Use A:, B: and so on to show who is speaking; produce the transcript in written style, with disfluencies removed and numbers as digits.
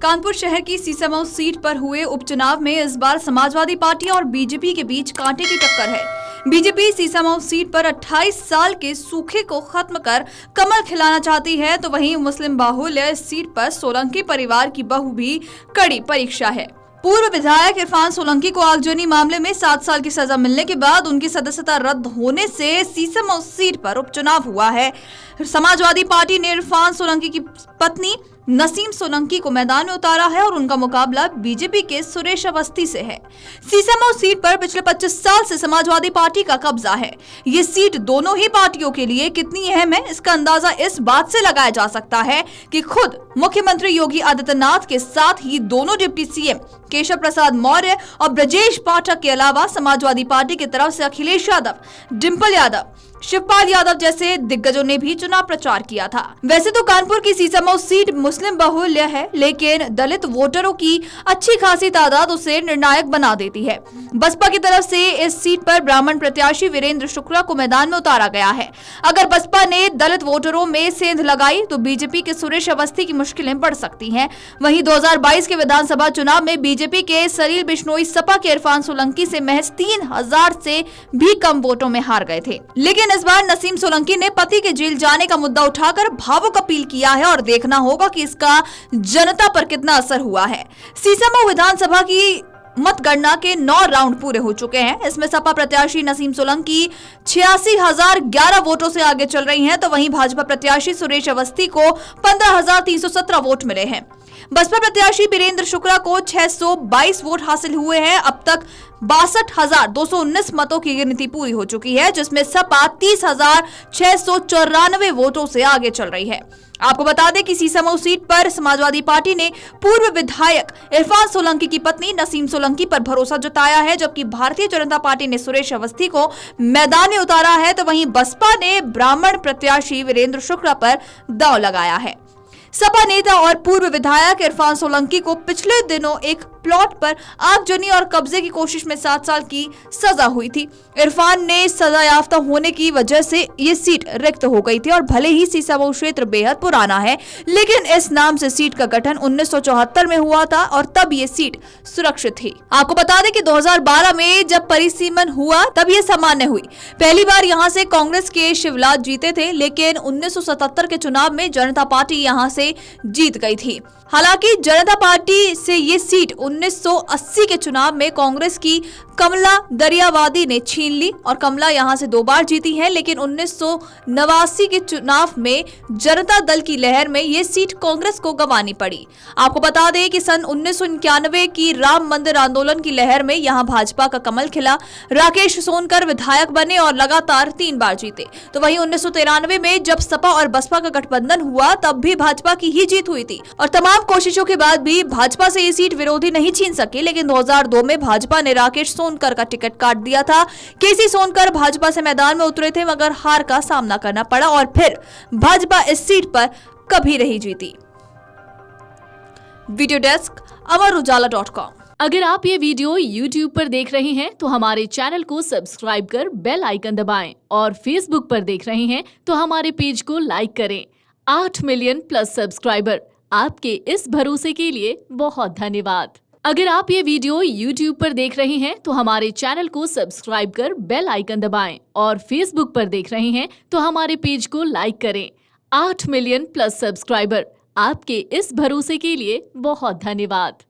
A: कानपुर शहर की सीसामऊ सीट पर हुए उपचुनाव में इस बार समाजवादी पार्टी और बीजेपी के बीच कांटे की टक्कर है। बीजेपी सीसामऊ सीट पर 28 साल के सूखे को खत्म कर कमल खिलाना चाहती है, तो वहीं मुस्लिम बाहुल्य इस सीट पर सोलंकी परिवार की बहू भी कड़ी परीक्षा है। पूर्व विधायक इरफान सोलंकी को आगजनी मामले में 7 साल की सजा मिलने के बाद उनकी सदस्यता रद्द होने से सीसामऊ सीट पर उपचुनाव हुआ है। समाजवादी पार्टी ने इरफान सोलंकी की पत्नी नसीम सोलंकी को मैदान में उतारा है और उनका मुकाबला बीजेपी के सुरेश अवस्थी से है। सीसामऊ सीट पर पिछले 25 साल से समाजवादी पार्टी का कब्जा है। ये सीट दोनों ही पार्टियों के लिए कितनी अहम है, इसका अंदाजा इस बात से लगाया जा सकता है कि खुद मुख्यमंत्री योगी आदित्यनाथ के साथ ही दोनों डिप्टी सीएम केशव प्रसाद मौर्य और ब्रजेश पाठक के अलावा समाजवादी पार्टी की तरफ से अखिलेश यादव, डिंपल यादव, शिवपाल यादव जैसे दिग्गजों ने भी चुनाव प्रचार किया था। वैसे तो कानपुर की सीसामऊ सीट मुस्लिम बहुल्य है, लेकिन दलित वोटरों की अच्छी खासी तादाद उसे निर्णायक बना देती है। बसपा की तरफ से इस सीट पर ब्राह्मण प्रत्याशी वीरेंद्र शुक्ला को मैदान में उतारा गया है। अगर बसपा ने दलित वोटरों में सेंध लगाई तो बीजेपी के सुरेश अवस्थी की मुश्किलें बढ़ सकती हैं। वहीं 2022 के विधानसभा चुनाव में बीजेपी के सलील बिश्नोई सपा के इरफान सोलंकी से महज 3000 से भी कम वोटों में हार गए थे। लेकिन इस बार नसीम सोलंकी ने पति के जेल जाने का मुद्दा उठाकर भावुक अपील किया है और देखना होगा कि इसका जनता पर कितना असर हुआ है। सीसामऊ विधानसभा की मतगणना के 9 राउंड पूरे हो चुके हैं। इसमें सपा प्रत्याशी नसीम सोलंकी 86,011 वोटों से आगे चल रही हैं, तो वहीं भाजपा प्रत्याशी सुरेश अवस्थी को 15,317 वोट मिले हैं। बसपा प्रत्याशी वीरेंद्र शुक्ला को 622 वोट हासिल हुए हैं। अब तक 62,219 मतों की गिनती पूरी हो चुकी है, जिसमें सपा 30,694 वोटों से आगे चल रही है। आपको बता दें कि सीसामऊ सीट पर समाजवादी पार्टी ने पूर्व विधायक इरफान सोलंकी की पत्नी नसीम सोलंकी पर भरोसा जताया है, जबकि भारतीय जनता पार्टी ने सुरेश अवस्थी को मैदान में उतारा है, तो वहीं बसपा ने ब्राह्मण प्रत्याशी वीरेंद्र शुक्ला पर दांव लगाया है। सपा नेता और पूर्व विधायक इरफान सोलंकी को पिछले दिनों एक प्लॉट पर आगजनी और कब्जे की कोशिश में 7 साल की सजा हुई थी। इरफान ने सजा याफ्ता होने की वजह से ये सीट रिक्त हो गई थी और भले ही सीसामऊ क्षेत्र बेहद पुराना है, लेकिन इस नाम से सीट का गठन 1974 में हुआ था और तब ये सीट सुरक्षित थी। आपको बता दें कि 2012 में जब परिसीमन हुआ तब ये सामान्य हुई। पहली बार यहाँ से कांग्रेस के शिवलाल जीते थे, लेकिन 1977 के चुनाव में जनता पार्टी यहाँ से जीत गई थी। हालांकि जनता पार्टी से ये सीट 1980 के चुनाव में कांग्रेस की कमला दरियावादी ने छीन ली और कमला यहां से 2 बार जीती है, लेकिन 1989 के चुनाव में जनता दल की लहर में ये सीट कांग्रेस को गंवानी पड़ी। आपको बता दें कि सन 1991 की राम मंदिर आंदोलन की लहर में यहां भाजपा का कमल खिला। राकेश सोनकर विधायक बने और लगातार 3 बार जीते। तो वहीं 1993 में जब सपा और बसपा का गठबंधन हुआ तब भी भाजपा की ही जीत हुई थी और तमाम कोशिशों के बाद भी भाजपा से ये सीट विरोधी नहीं छीन सके। लेकिन 2002 में भाजपा ने राकेश सोनकर का टिकट काट दिया था। केसी सोनकर भाजपा से मैदान में उतरे थे, मगर हार का सामना करना पड़ा और फिर भाजपा इस सीट पर कभी नहीं जीती। Video desk Amar Ujala dot com.
B: अगर आप ये वीडियो YouTube पर देख रहे हैं तो हमारे चैनल को सब्सक्राइब कर बेल आइकन दबाएं और Facebook पर देख रहे हैं तो हमारे पेज को लाइक करें। 8 मिलियन प्लस सब्सक्राइबर, आपके इस भरोसे के लिए बहुत धन्यवाद। अगर आप ये वीडियो YouTube पर देख रहे हैं तो हमारे चैनल को सब्सक्राइब कर बेल आइकन दबाएं और Facebook पर देख रहे हैं तो हमारे पेज को लाइक करें। 8 मिलियन प्लस सब्सक्राइबर, आपके इस भरोसे के लिए बहुत धन्यवाद।